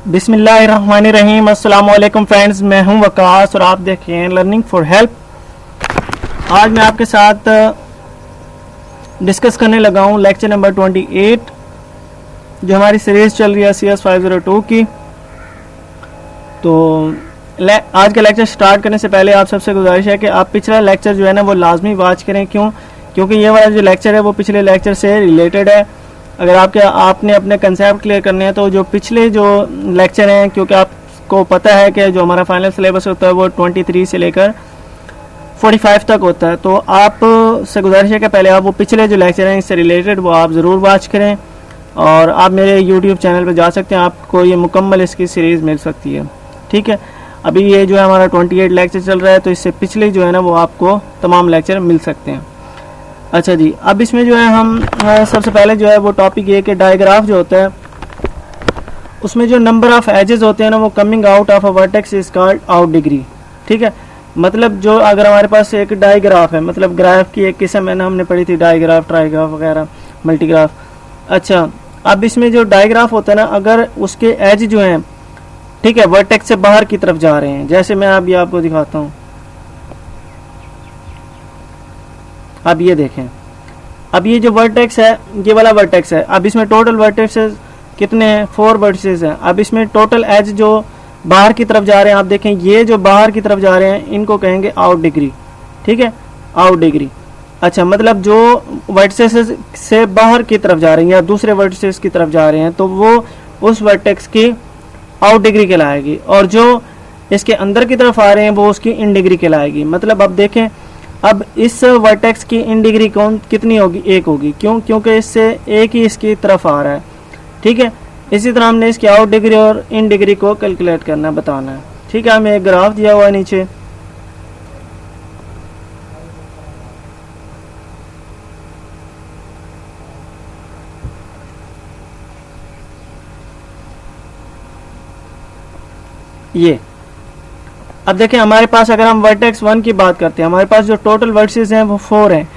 बिस्मिल्लाहिर्रहमानिर्रहीम। अस्सलाम वालेकुम फ्रेंड्स, मैं हूं वकास और आप देख रहे हैं लर्निंग फॉर हेल्प। आज मैं आपके साथ डिस्कस करने लगा हूं लेक्चर नंबर 28 जो हमारी सीरीज़ चल रही है CS502 की। तो आज का लेक्चर स्टार्ट करने से पहले आप सबसे गुजारिश है कि आप पिछला लेक्चर जो है ना वो लाजमी वॉच करें। क्योंकि ये वाला जो लेक्चर है वो पिछले लेक्चर से रिलेटेड है। अगर आपने अपने कंसेप्ट क्लियर करने हैं तो जो पिछले जो लेक्चर हैं, क्योंकि आपको पता है कि जो हमारा फाइनल सिलेबस होता है वो 23 से लेकर 45 तक होता है, तो आप से गुजारिश है कि पहले आप वो पिछले जो लेक्चर हैं इससे रिलेटेड वो आप ज़रूर वॉच करें। और आप मेरे YouTube चैनल पर जा सकते हैं, आपको ये मुकम्मल इसकी सीरीज़ मिल सकती है। ठीक है, अभी ये जो है हमारा 28 लेक्चर चल रहा है, तो इससे पिछले जो है ना वो आपको तमाम लेक्चर मिल सकते हैं। अच्छा जी, अब इसमें जो है हम सबसे पहले जो है वो टॉपिक ये कि डायग्राफ जो होता है उसमें जो नंबर ऑफ एजेस होते हैं ना वो coming out of a vertex is called out degree. ठीक है, मतलब जो अगर हमारे पास एक डायग्राफ है, मतलब ग्राफ की एक किस्म है ना, हमने पढ़ी थी डायग्राफ, ट्राइग्राफ वगैरह, मल्टीग्राफ। अच्छा, अब इसमें जो डायग्राफ होता है ना, अगर उसके एज जो हैं, ठीक है, वर्टेक्स से बाहर की तरफ जा रहे हैं, जैसे मैं अभी आपको दिखाता हूँ। अब ये देखें, अब ये जो वर्टेक्स है ये वाला वर्टेक्स है। अब इसमें टोटल वर्टेक्सेस कितने हैं? 4 वर्टेक्सेस हैं। अब इसमें टोटल एज जो बाहर की तरफ जा रहे हैं, आप देखें ये जो बाहर की तरफ जा रहे हैं इनको कहेंगे आउट डिग्री। ठीक है, आउट डिग्री। अच्छा, मतलब जो वर्टेक्सेस से बाहर की तरफ जा रहे हैं या दूसरे वर्टेक्सेस की तरफ जा रहे हैं तो वो उस वर्टेक्स की आउट डिग्री कहलाएगी, और जो इसके अंदर की तरफ आ रहे हैं वो उसकी इन डिग्री कहलाएगी। मतलब अब देखें, अब इस वर्टेक्स की इन डिग्री कौन कितनी होगी? 1 होगी। क्योंकि इससे एक ही इसकी तरफ आ रहा है। ठीक है, इसी तरह हमने इसकी आउट डिग्री और इन डिग्री को कैलकुलेट करना, बताना है। ठीक है, हमें एक ग्राफ दिया हुआ है नीचे। ये अब देखें, हमारे पास अगर हम वर्टेक्स 1 की बात करते हैं, हमारे पास जो टोटल वर्टेक्स हैं वो 4 हैं।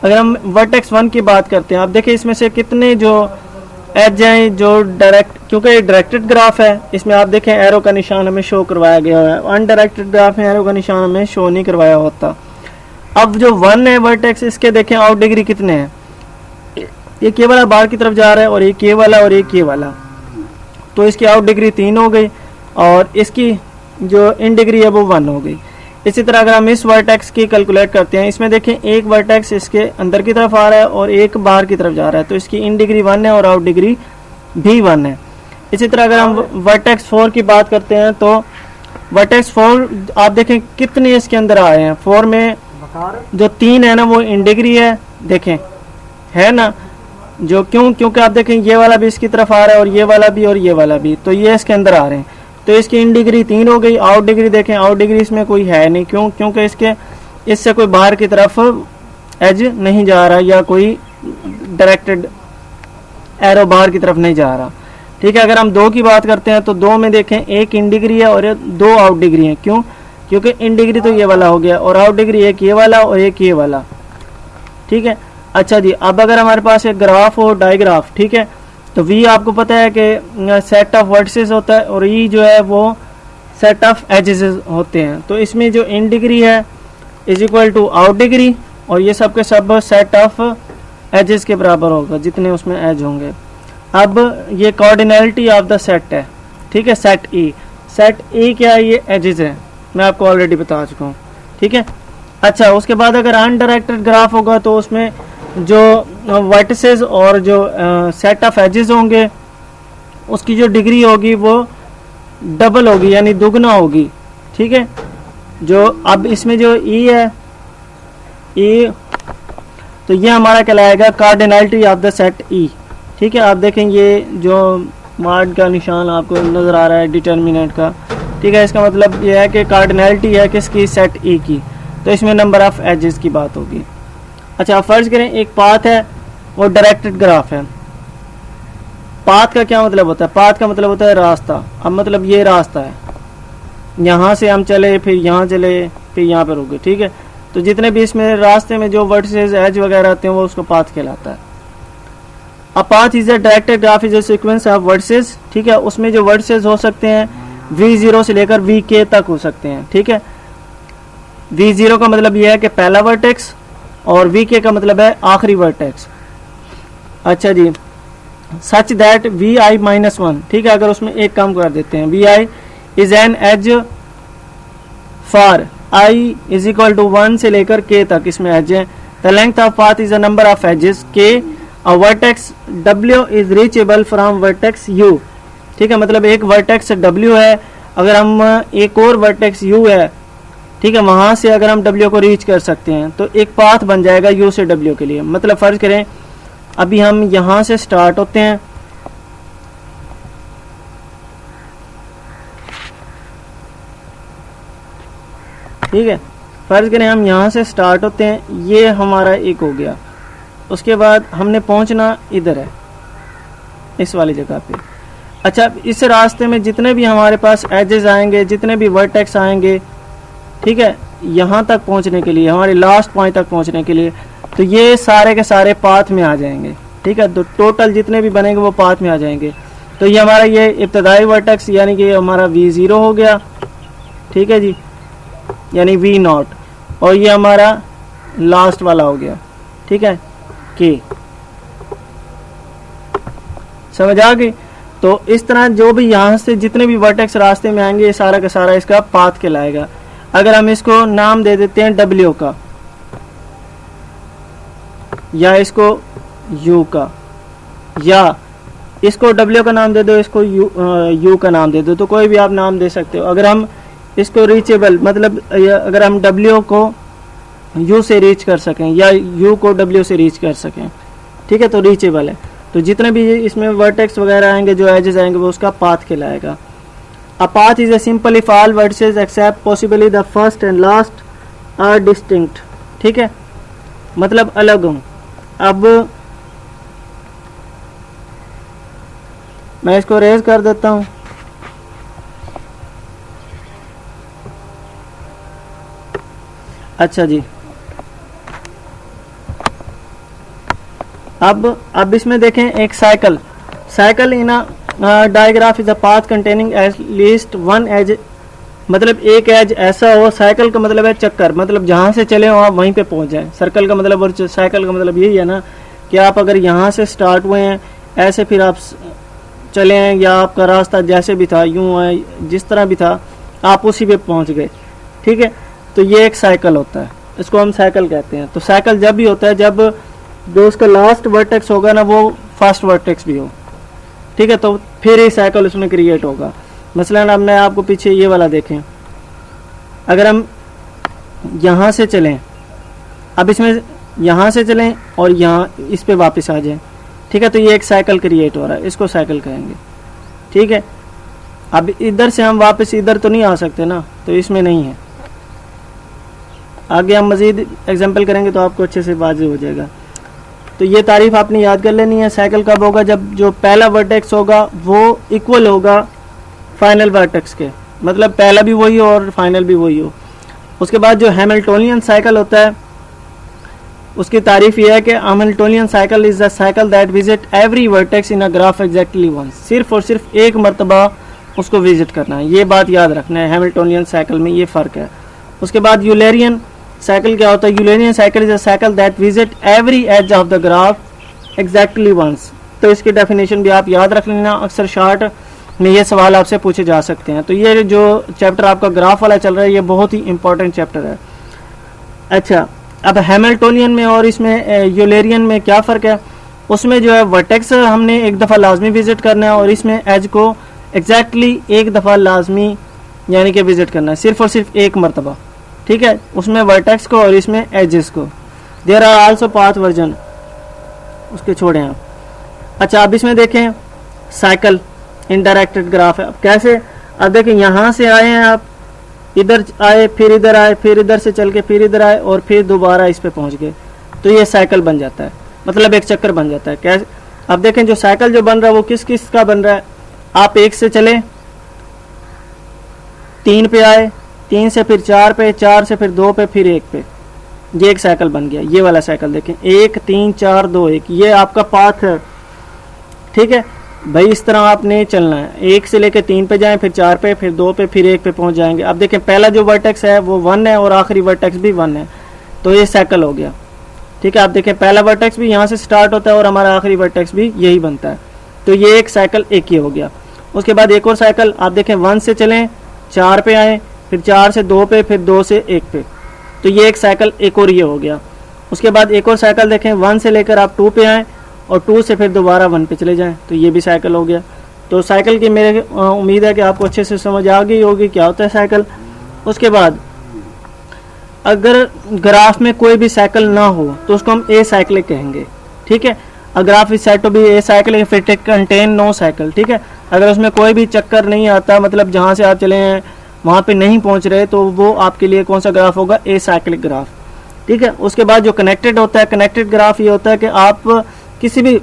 अगर हम वर्टेक्स 1 की बात करते हैं, आप देखें इसमें से कितने जो एज हैं जो डायरेक्ट, क्योंकि ये डायरेक्टेड ग्राफ है, इसमें आप देखें एरो का निशान हमें शो करवाया गया है। अनडायरेक्टेड ग्राफ में एरो का निशान हमें शो नहीं करवाया होता। अब जो 1 है वर्टेक्स, इसके देखें आउट डिग्री कितने हैं? एक ये वाला बाहर की तरफ जा रहा है और एक ये वाला और एक ये वाला, तो इसकी आउट डिग्री 3 हो गई और इसकी जो इन डिग्री है वो 1 हो गई। इसी तरह अगर हम इस वर्टेक्स की कैलकुलेट करते हैं, इसमें देखें एक वर्टेक्स इसके अंदर की तरफ आ रहा है और एक बाहर की तरफ जा रहा है, तो इसकी इन डिग्री 1 है और आउट डिग्री भी 1 है। इसी तरह अगर हम वर्टेक्स 4 की बात करते हैं तो वर्टेक्स 4 आप देखें कितने इसके अंदर आ रहे हैं। 4 में जो 3 है ना वो इन डिग्री है, देखें है ना, जो क्योंकि आप देखें ये वाला भी इसकी तरफ आ रहा है और ये वाला भी और ये वाला भी, तो ये इसके अंदर आ रहे हैं, तो इसकी इन डिग्री 3 हो गई। आउट डिग्री देखें, आउट डिग्री इसमें कोई है नहीं, क्योंकि इससे कोई बाहर की तरफ एज नहीं जा रहा या कोई डायरेक्टेड एरो बाहर की तरफ नहीं जा रहा। ठीक है, अगर हम 2 की बात करते हैं तो 2 में देखें एक इन डिग्री है और 2 आउट डिग्री है। क्योंकि इन डिग्री तो ये वाला हो गया और आउट डिग्री एक ये वाला और एक ये वाला। ठीक है, अच्छा जी, अब अगर हमारे पास एक ग्राफ हो, डायग्राफ, ठीक है, तो V आपको पता है कि सेट ऑफ वर्टिसेस होता है और E जो है वो सेट ऑफ एजेस होते हैं। तो इसमें जो इन डिग्री है is equal to out degree और ये सब के सब सेट ऑफ एजेस के बराबर होगा जितने उसमें एज होंगे। अब ये कोऑर्डिनेलिटी ऑफ द सेट है। ठीक है, सेट E क्या है? ये एजेस है, मैं आपको ऑलरेडी बता चुका हूँ। ठीक है, अच्छा, उसके बाद अगर अनडायरेक्टेड ग्राफ होगा तो उसमें जो वर्टिसेस और जो सेट ऑफ एजेस होंगे उसकी जो डिग्री होगी वो डबल होगी, यानी दुगना होगी। ठीक है, जो अब इसमें जो E है, E तो ये हमारा कहलाएगा cardinality of the set E। ठीक है, आप देखें ये जो मार्क का निशान आपको नज़र आ रहा है डिटर्मिनेंट का, ठीक है, इसका मतलब ये है कि कार्डिनलिटी है किसकी? सेट E की, तो इसमें नंबर ऑफ एजेस की बात होगी। अच्छा, फर्ज करें एक पाथ है वो डायरेक्टेड ग्राफ है। पाथ का क्या मतलब होता है? पाथ का मतलब होता है रास्ता। अब मतलब ये रास्ता है, यहाँ से हम चले, फिर यहाँ चले, फिर यहाँ पर रुके। ठीक है, तो जितने भी इसमें रास्ते में जो वर्टिसेस एज वगैरह आते हैं वो उसको पाथ कहलाता है। अ path is a directed graph is a sequence of versus, ठीक है, उसमें जो वर्सेस हो सकते हैं V0 से लेकर VK तक हो सकते हैं, ठीक है। V0 का मतलब यह है कि पहला वर्टेक्स और VK का मतलब है आखिरी वर्टेक्स। अच्छा जी, सच दैट Vi-1, ठीक है, अगर उसमें एक काम कर देते हैं, Vi is an edge for I is equal to 1 से लेकर K तक इसमें एज है। The length of path is a number of edges K, a vertex W is reachable from vertex U, ठीक है, मतलब एक वर्टेक्स W है, अगर हम एक और वर्टेक्स U है, ठीक है, वहां से अगर हम W को रीच कर सकते हैं तो एक पाथ बन जाएगा U से W के लिए। मतलब फर्ज करें अभी हम यहां से स्टार्ट होते हैं, ठीक है, फर्ज करें हम यहां से स्टार्ट होते हैं, ये हमारा एक हो गया, उसके बाद हमने पहुंचना इधर है इस वाली जगह पे। अच्छा, इस रास्ते में जितने भी हमारे पास एजेस आएंगे, जितने भी वर्टेक्स आएंगे, ठीक है, यहाँ तक पहुँचने के लिए, हमारे लास्ट पॉइंट तक पहुँचने के लिए, तो ये सारे के सारे पाथ में आ जाएंगे, ठीक है, तो टोटल जितने भी बनेंगे वो पाथ में आ जाएंगे। तो ये हमारा ये इब्तदाई वर्टेक्स यानी कि हमारा V0 हो गया, ठीक है जी, यानी V0, और ये हमारा लास्ट वाला हो गया, ठीक है, K। समझ आ गई? तो इस तरह जो भी यहाँ से जितने भी वर्टेक्स रास्ते में आएंगे ये सारा का सारा इसका पाथ कहलाएगा। अगर हम इसको नाम दे देते हैं W का, या इसको U का, या इसको W का नाम दे दो, इसको U का नाम दे दो, तो कोई भी आप नाम दे सकते हो। अगर हम इसको रीचेबल, मतलब अगर हम W को U से रीच कर सकें या U को W से रीच कर सकें, ठीक है, तो रीचेबल है। तो जितने भी इसमें वर्टेक्स वगैरह आएंगे, जो एजेस आएंगे, वो उसका पाथ कहलाएगा। A path is a simple if all vertices except possibly the first and last are distinct, ठीक है, मतलब अलग हूं। अब मैं इसको रेज कर देता हूं, अच्छा जी, अब इसमें देखें एक cycle in digraph is a path containing at least one edge, मतलब एक एज ऐसा हो। साइकिल का मतलब है चक्कर, मतलब जहां से चले हो आप वहीं पे पहुंच जाए। सर्कल का मतलब और साइकिल का मतलब यही है ना कि आप अगर यहाँ से स्टार्ट हुए हैं ऐसे फिर आप चले हैं, या आपका रास्ता जैसे भी था यूं है, जिस तरह भी था आप उसी पे पहुंच गए, ठीक है। तो ये एक साइकिल होता है, इसको हम साइकिल कहते हैं। तो साइकिल जब भी होता है जब जो उसका लास्ट वर्टेक्स होगा ना वो फर्स्ट वर्टेक्स भी हो, ठीक है, तो फिर ही साइकिल उसमें क्रिएट होगा। मसलन अब मैं आपको पीछे ये वाला देखें, अगर हम यहाँ से चलें, अब इसमें यहाँ से चलें और यहाँ इस पे वापस आ जाएं, ठीक है, तो ये एक साइकिल क्रिएट हो रहा है, इसको साइकिल कहेंगे, ठीक है। अब इधर से हम वापस इधर तो नहीं आ सकते ना, तो इसमें नहीं है। आगे हम मजीद एग्जाम्पल करेंगे तो आपको अच्छे से वाज़ेह हो जाएगा। तो ये तारीफ आपने याद कर लेनी है। साइकिल कब होगा? जब जो पहला वर्टेक्स होगा वो इक्वल होगा फाइनल वर्टेक्स के, मतलब पहला भी वही हो और फाइनल भी वही हो। उसके बाद जो हैमिल्टोनियन साइकिल होता है उसकी तारीफ यह है कि Hamiltonian cycle is the cycle that visit every vertex in a graph exactly once, सिर्फ और सिर्फ एक मरतबा उसको विजिट करना है, ये बात याद रखना है। हैमिल्टोनियन साइकिल में ये फ़र्क है। उसके बाद यूलेरियन साइकिल क्या होता है? Eulerian cycle is a cycle that visit every edge of the graph exactly once. तो इसकी डेफिनेशन भी आप याद रख लेना, अक्सर शार्ट में ये सवाल आपसे पूछे जा सकते हैं। तो ये जो चैप्टर आपका ग्राफ वाला चल रहा है ये बहुत ही इंपॉर्टेंट चैप्टर है। अच्छा, अब हैमिल्टोनियन में और इसमें यूलेरियन में क्या फ़र्क है? उसमें जो है वर्टेक्स हमने एक दफ़ा लाजमी विजिट करना है और इसमें एज को एग्जैक्टली एक दफ़ा लाजमी यानी कि विजिट करना है, सिर्फ और सिर्फ एक मरतबा, ठीक है, उसमें वर्टेक्स को और इसमें एजेस को। There are also path version, उसके छोड़े आप। अच्छा, अब इसमें देखें साइकिल इनडायरेक्टेड ग्राफ है। अब कैसे? अब देखें यहाँ से आए हैं आप, इधर आए, फिर इधर आए, फिर इधर से चल के फिर इधर आए और फिर दोबारा इस पे पहुँच गए, तो ये साइकिल बन जाता है, मतलब एक चक्कर बन जाता है। कैसे? अब देखें जो साइकिल जो बन रहा है वो किस किस का बन रहा है? आप एक से चले, 3 पे आए, 3 से फिर 4 पे, 4 से फिर 2 पे, फिर 1 पे, ये एक साइकिल बन गया। ये वाला साइकिल देखें, 1 3 4 2 1, ये आपका पाथ है, ठीक है भाई, इस तरह आपने चलना है, 1 से लेकर 3 पे जाएं, फिर 4 पे, फिर 2 पे, फिर 1 पे पहुंच जाएंगे। अब देखें पहला जो वर्टेक्स है वो 1 है और आखिरी वर्टेक्स भी 1 है, तो ये साइकिल हो गया। ठीक है, आप देखें पहला वर्टेक्स भी यहाँ से स्टार्ट होता है और हमारा आखिरी वर्टेक्स भी यही बनता है, तो ये एक साइकिल एक ही हो गया। उसके बाद एक और साइकिल आप देखें 1 से चलें, 4 पे आए, फिर 4 से 2 पे, फिर 2 से 1 पे, तो ये एक साइकिल एक और ये हो गया। उसके बाद एक और साइकिल देखें 1 से लेकर आप 2 पे आए और 2 से फिर दोबारा 1 पे चले जाएं, तो ये भी साइकिल हो गया। तो साइकिल की मेरे उम्मीद है कि आपको अच्छे से समझ आ गई होगी क्या होता है साइकिल। उसके बाद अगर ग्राफ में कोई भी साइकिल ना हो तो उसको हम ए साइक्लिक कहेंगे। ठीक है, a graph is said to be acyclic if it contain no cycle. ठीक है, अगर उसमें कोई भी चक्कर नहीं आता, मतलब जहाँ से आप चले हैं वहाँ पे नहीं पहुँच रहे, तो वो आपके लिए कौन सा ग्राफ होगा, ए साइक्लिक ग्राफ। ठीक है, उसके बाद जो कनेक्टेड होता है, कनेक्टेड ग्राफ ये होता है कि आप किसी भी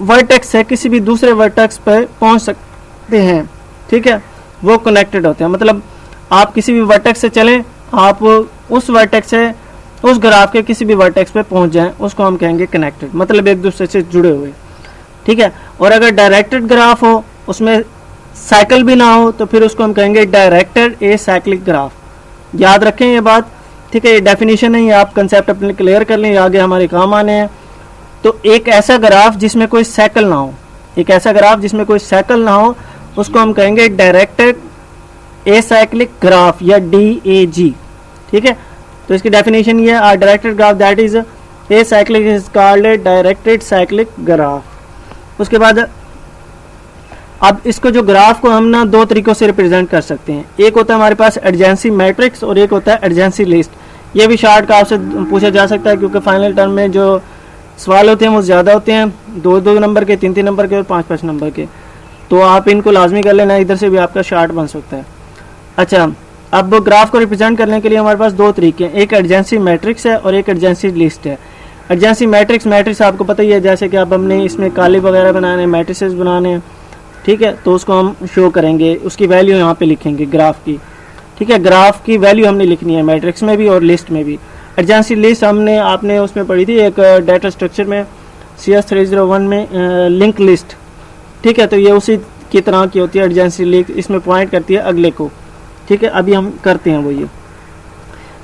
वर्टेक्स से किसी भी दूसरे वर्टेक्स पर पहुंच सकते हैं। ठीक है, वो कनेक्टेड होते हैं, मतलब आप किसी भी वर्टेक्स से चलें, आप उस वर्टेक्स से उस ग्राफ के किसी भी वर्टेक्स पे पहुंच जाएं, उसको हम कहेंगे कनेक्टेड, मतलब एक दूसरे से जुड़े हुए। ठीक है, और अगर डायरेक्टेड ग्राफ हो, उसमें साइकिल भी ना हो, तो फिर उसको हम कहेंगे डायरेक्टेड ए साइक्लिक ग्राफ। याद रखें ये बात। ठीक है, ये डेफिनेशन है, ये आप कंसेप्ट अपने क्लियर कर लें, आगे हमारे काम आने हैं। तो एक ऐसा ग्राफ जिसमें कोई साइकिल ना हो, एक ऐसा ग्राफ जिसमें कोई साइकिल ना हो, उसको हम कहेंगे डायरेक्टेड ए साइक्लिक ग्राफ या DAG। ठीक है, तो इसकी डेफिनेशन ये है, directed graph that is a cyclic is called a directed cyclic graph. उसके बाद अब इसको जो ग्राफ को हम ना दो तरीकों से रिप्रेजेंट कर सकते हैं। एक होता है हमारे पास एडजेंसी मैट्रिक्स और एक होता है एडजेंसी लिस्ट। ये भी शार्ट का आपसे पूछा जा सकता है, क्योंकि फाइनल टर्म में जो सवाल होते हैं वो ज़्यादा होते हैं, 2-2 नंबर के, 3-3 नंबर के और 5-5 नंबर के, तो आप इनको लाजमी कर लेना, इधर से भी आपका शार्ट बन सकता है। अच्छा, अब ग्राफ को रिप्रेजेंट करने के लिए हमारे पास दो तरीके हैं, एक एडजेंसी मैट्रिक्स है और एक एडजेंसी लिस्ट है। एडजेंसी मैट्रिक्स आपको पता ही है, जैसे कि अब हमने इसमें काले वगैरह बनाने, मैट्रिसेस बनाने हैं। ठीक है, तो उसको हम शो करेंगे, उसकी वैल्यू यहाँ पे लिखेंगे ग्राफ की। ठीक है, ग्राफ की वैल्यू हमने लिखनी है मैट्रिक्स में भी और लिस्ट में भी। एडजेंसी लिस्ट आपने उसमें पढ़ी थी एक डाटा स्ट्रक्चर में, CS301 में लिंक लिस्ट। ठीक है, तो ये उसी की तरह की होती है एडजेंसी लिस्ट, इसमें पॉइंट करती है अगले को। ठीक है, अभी हम करते हैं वो ये।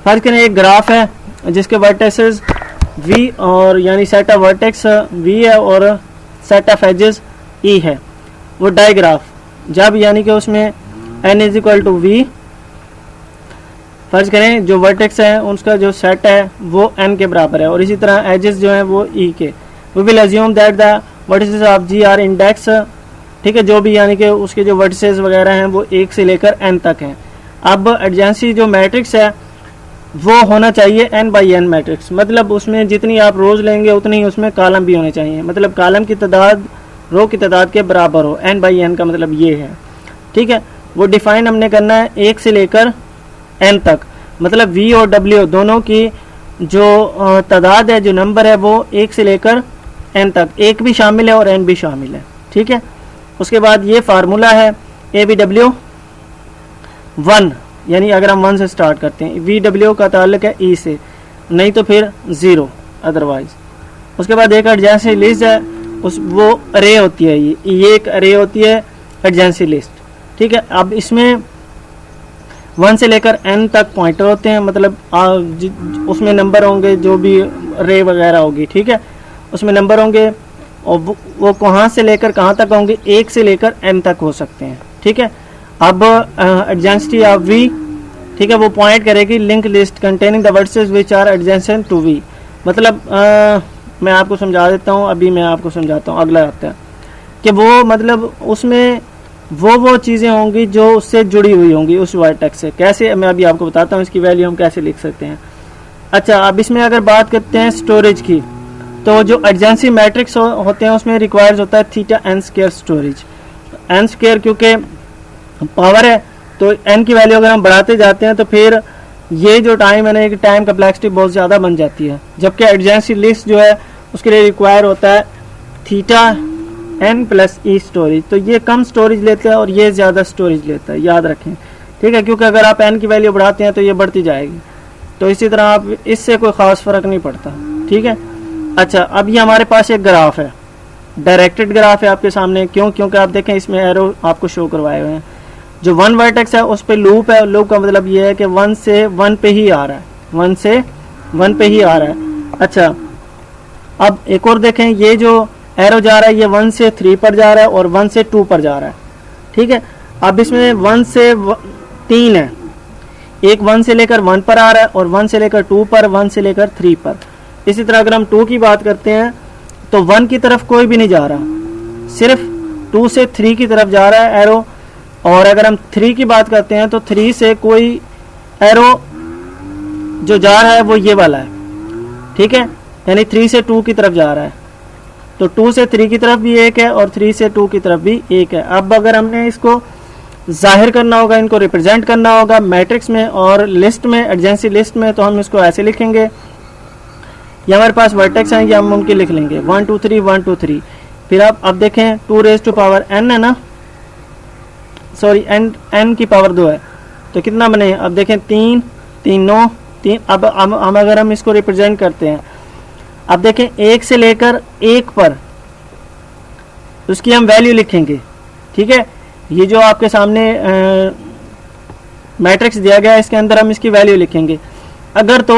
फर्ज करें एक ग्राफ है जिसके वर्टेक्सेस V और यानी सेट ऑफ वर्टेक्स V है और सेट ऑफ एजेस E है। वो डायग्राफ जब यानी कि उसमें n = V, फर्ज करें जो वर्टेक्स है उसका जो सेट है वो n के बराबर है और इसी तरह एजेस जो है वो E के। We will assume that the vertices of G are index. ठीक है, जो भी यानी कि उसके जो वर्टिसेस वगैरह हैं वो 1 से लेकर n तक हैं। अब एडजेंसी जो मैट्रिक्स है वो होना चाहिए n/n मैट्रिक्स, मतलब उसमें जितनी आप रोज लेंगे उतनी ही उसमें कॉलम भी होने चाहिए, मतलब कॉलम की तादाद रो की तादाद के बराबर हो। n/n का मतलब ये है। ठीक है, वो डिफाइन हमने करना है 1 से लेकर n तक, मतलब V और W दोनों की जो तादाद है, जो नंबर है वो 1 से लेकर n तक, 1 भी शामिल है और n भी शामिल है। ठीक है, उसके बाद ये फार्मूला है AVW 1, यानी अगर हम 1 से स्टार्ट करते हैं, VW का ताल्लुक है E से, नहीं तो फिर 0 अदरवाइज। उसके बाद एक एडजेंसी लिस्ट है, वो अरे होती है, ये एक अरे होती है एडजेंसी लिस्ट। ठीक है, अब इसमें 1 से लेकर n तक पॉइंटर होते हैं, मतलब उसमें नंबर होंगे, जो भी अरे वगैरह होगी। ठीक है, उसमें नंबर होंगे और वो कहाँ से लेकर कहाँ तक होंगे, 1 से लेकर n तक हो सकते हैं। ठीक है, अब एडजेंसिटी ऑफ V, ठीक है, वो पॉइंट करेगी link list containing the vertices which are adjacent to V। मतलब मैं आपको समझा देता हूँ, अभी मैं आपको समझाता हूँ, अगला आता है कि वो मतलब उसमें वो चीज़ें होंगी जो उससे जुड़ी हुई होंगी उस वर्टेक्स से। कैसे, मैं अभी आपको बताता हूँ इसकी वैल्यू हम कैसे लिख सकते हैं। अच्छा, अब इसमें अगर बात करते हैं स्टोरेज की, तो जो एडजेंसी मैट्रिक्स होते हैं उसमें रिक्वायर्ड होता है θn² स्टोरेज। n² क्योंकि पावर है, तो n की वैल्यू अगर हम बढ़ाते जाते हैं तो फिर ये जो टाइम है ना, एक टाइम कम्प्लेक्सिटी बहुत ज़्यादा बन जाती है, जबकि एडजेंसी लिस्ट जो है उसके लिए रिक्वायर होता है θn+e स्टोरेज। तो ये कम स्टोरेज लेता है और ये ज़्यादा स्टोरेज लेता है, याद रखें। ठीक है, क्योंकि अगर आप n की वैल्यू बढ़ाते हैं तो ये बढ़ती जाएगी, तो इसी तरह आप इससे कोई ख़ास फ़र्क नहीं पड़ता। ठीक है, अच्छा, अब ये हमारे पास एक ग्राफ है, डायरेक्टेड ग्राफ है आपके सामने। क्यों? क्योंकि आप देखें इसमें एरो आपको शो करवाए हुए हैं। जो 1 वर्टेक्स है उस पे लूप है, लूप का मतलब ये है कि 1 से 1 पे ही आ रहा है, 1 से 1 पे ही आ रहा है। अच्छा, अब एक और देखें, ये जो एरो जा रहा है ये 1 से 3 पर जा रहा है और 1 से 2 पर जा रहा है, ठीक है। अब इसमें 1 से 3 है, एक 1 से लेकर 1 पर आ रहा है और 1 से लेकर 2 पर, 1 से लेकर 3 पर। इसी तरह अगर हम 2 की बात करते हैं तो 1 की तरफ कोई भी नहीं जा रहा, सिर्फ 2 से 3 की तरफ जा रहा है एरो। और अगर हम 3 की बात करते हैं तो 3 से कोई एरो जो जा रहा है वो ये वाला है, ठीक है, यानी 3 से 2 की तरफ जा रहा है। तो 2 से 3 की तरफ भी एक है और 3 से 2 की तरफ भी एक है। अब अगर हमने इसको जाहिर करना होगा, इनको रिप्रेजेंट करना होगा मैट्रिक्स में और लिस्ट में, एडजेंसी लिस्ट में, तो हम इसको ऐसे लिखेंगे। ये हमारे पास वर्टेक्स हैं, ये हम उनके लिख लेंगे 1 2 3 1 2 3। फिर आप अब देखें 2 रेज़ टू पावर n है ना, सॉरी n की पावर 2 है, तो कितना बने? अब देखें 3 3 9 3। अब हम अगर हम इसको रिप्रेजेंट करते हैं, अब देखें 1 से लेकर 1 पर उसकी हम वैल्यू लिखेंगे, ठीक है। ये जो आपके सामने मैट्रिक्स दिया गया है इसके अंदर हम इसकी वैल्यू लिखेंगे। अगर तो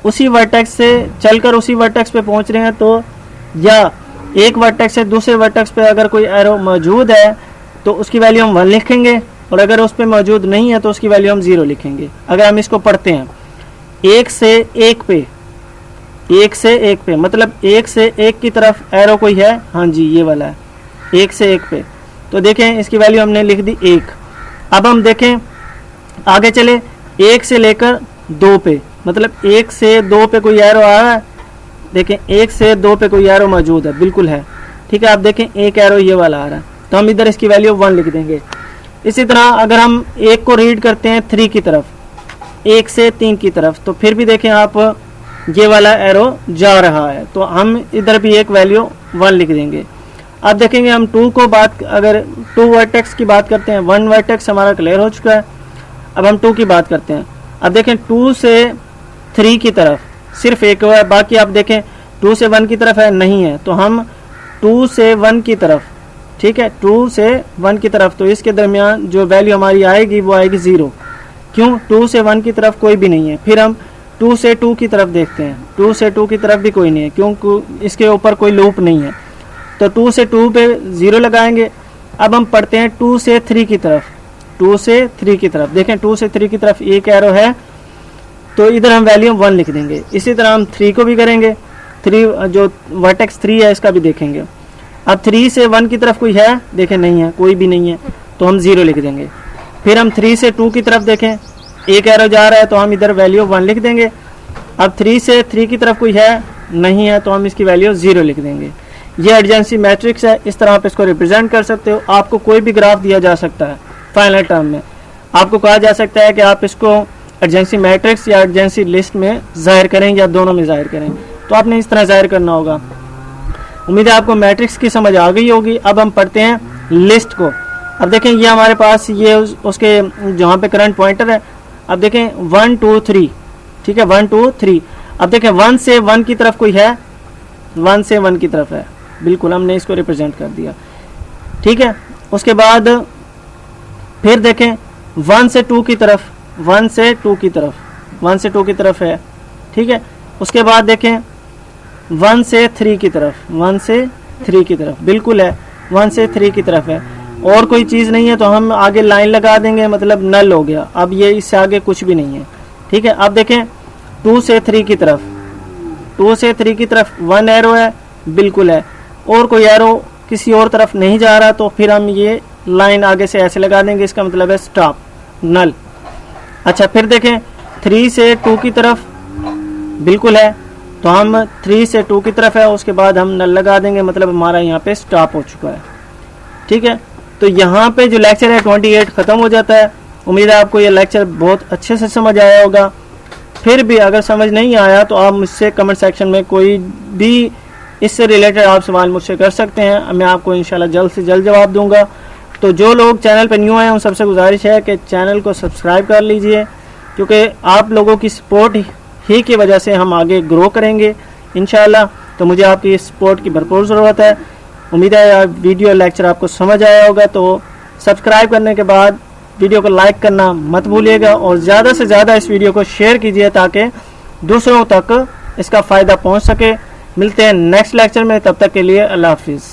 उसी वर्टेक्स से चलकर उसी वर्टेक्स पे पहुंच रहे हैं तो, या एक वर्टेक्स से दूसरे वर्टेक्स पे अगर कोई एरो मौजूद है तो उसकी वैल्यू हम 1 लिखेंगे, और अगर उस पे मौजूद नहीं है तो उसकी वैल्यू हम 0 लिखेंगे। अगर हम इसको पढ़ते हैं 1 से 1 पे, 1 से 1 पे मतलब 1 से 1 की तरफ एरो कोई है, हाँ जी ये वाला है 1 से 1 पे, तो देखें इसकी वैल्यू हमने लिख दी 1। अब हम देखें आगे चले 1 से लेकर 2 पे, मतलब 1 से 2 पे कोई एरो आ रहा है, देखें 1 से 2 पे कोई एरो मौजूद है, बिल्कुल है, ठीक है। आप देखें एक एरो ये वाला आ रहा है, तो हम इधर इसकी वैल्यू 1 लिख देंगे। इसी तरह अगर हम 1 को रीड करते हैं 3 की तरफ, 1 से 3 की तरफ, तो फिर भी देखें आप ये वाला एरो जा रहा है, तो हम इधर भी एक वैल्यू 1 लिख देंगे। अब देखेंगे हम 2 को बात, अगर 2 वर्टेक्स की बात करते हैं, 1 वर्टेक्स हमारा क्लियर हो चुका है। अब हम 2 की बात करते हैं। अब देखें 2 से 3 की तरफ सिर्फ एक है, बाकी आप देखें 2 से 1 की तरफ है, नहीं है, तो हम 2 से 1 की तरफ, ठीक है, 2 से 1 की तरफ, तो इसके दरमियान जो वैल्यू हमारी आएगी वो आएगी 0। क्यों? 2 से 1 की तरफ कोई भी नहीं है। फिर हम 2 से 2 की तरफ देखते हैं, 2 से 2 की तरफ भी कोई नहीं है, क्योंकि इसके ऊपर कोई लूप नहीं है, तो 2 से 2 पे 0 लगाएंगे। अब हम पढ़ते हैं 2 से 3 की तरफ, 2 से 3 की तरफ, देखें 2 से 3 की तरफ एक एरो है, तो इधर हम वैल्यू 1 लिख देंगे। इसी तरह हम 3 को भी करेंगे, 3 जो वर्टेक्स 3 है इसका भी देखेंगे। अब 3 से 1 की तरफ कोई है, देखें नहीं है, कोई भी नहीं है, तो हम 0 लिख देंगे। फिर हम 3 से 2 की तरफ देखें, एक एरो जा रहा है, तो हम इधर वैल्यू 1 लिख देंगे। अब 3 से 3 की तरफ कोई है, नहीं है, तो हम इसकी वैल्यू 0 लिख देंगे। ये एडजेंसी मैट्रिक्स है, इस तरह आप इसको रिप्रेजेंट कर सकते हो। आपको कोई भी ग्राफ दिया जा सकता है फाइनल टर्म में, आपको कहा जा सकता है कि आप इसको एडजेंसी मैट्रिक्स या एडजेंसी लिस्ट में जाहिर करें या दोनों में जाहिर करें, तो आपने इस तरह जाहिर करना होगा। उम्मीद है आपको मैट्रिक्स की समझ आ गई होगी। अब हम पढ़ते हैं लिस्ट को। अब देखें ये हमारे पास ये उसके जहाँ पे करंट पॉइंटर है, अब देखें 1 2 3, ठीक है, 1 2 3। अब देखें 1 से 1 की तरफ कोई है, 1 से 1 की तरफ है, बिल्कुल हमने इसको रिप्रेजेंट कर दिया, ठीक है। उसके बाद फिर देखें 1 से 2 की तरफ, 1 से 2 की तरफ, 1 से 2 की तरफ है, ठीक है। उसके बाद देखें 1 से 3 की तरफ, 1 से 3 की तरफ, बिल्कुल है, 1 से 3 की तरफ है, और कोई चीज़ नहीं है तो हम आगे लाइन लगा देंगे, मतलब नल हो गया। अब ये इससे आगे कुछ भी नहीं है, ठीक है। अब देखें 2 से 3 की तरफ, 2 से 3 की तरफ 1 एरो है, बिल्कुल है, और कोई एरो किसी और तरफ नहीं जा रहा, तो फिर हम ये लाइन आगे से ऐसे लगा देंगे, इसका मतलब है स्टॉप, नल। अच्छा, फिर देखें 3 से 2 की तरफ, बिल्कुल है, तो हम 3 से 2 की तरफ है, उसके बाद हम नल लगा देंगे, मतलब हमारा यहाँ पे स्टॉप हो चुका है, ठीक है। तो यहाँ पे जो लेक्चर है 28 ख़त्म हो जाता है। उम्मीद है आपको ये लेक्चर बहुत अच्छे से समझ आया होगा। फिर भी अगर समझ नहीं आया तो आप मुझसे कमेंट सेक्शन में कोई भी इससे रिलेटेड आप सवाल मुझसे कर सकते हैं, मैं आपको इंशाल्लाह जल्द से जल्द जवाब दूंगा। तो जो लोग चैनल पर न्यू हैं उन सबसे गुजारिश है कि चैनल को सब्सक्राइब कर लीजिए, क्योंकि आप लोगों की सपोर्ट ही की वजह से हम आगे ग्रो करेंगे इंशाल्लाह। तो मुझे आपकी सपोर्ट की भरपूर ज़रूरत है। उम्मीद है वीडियो लेक्चर आपको समझ आया होगा। तो सब्सक्राइब करने के बाद वीडियो को लाइक करना मत भूलिएगा और ज़्यादा से ज़्यादा इस वीडियो को शेयर कीजिए ताकि दूसरों तक इसका फ़ायदा पहुंच सके। मिलते हैं नेक्स्ट लेक्चर में, तब तक के लिए अल्लाह हाफिज़।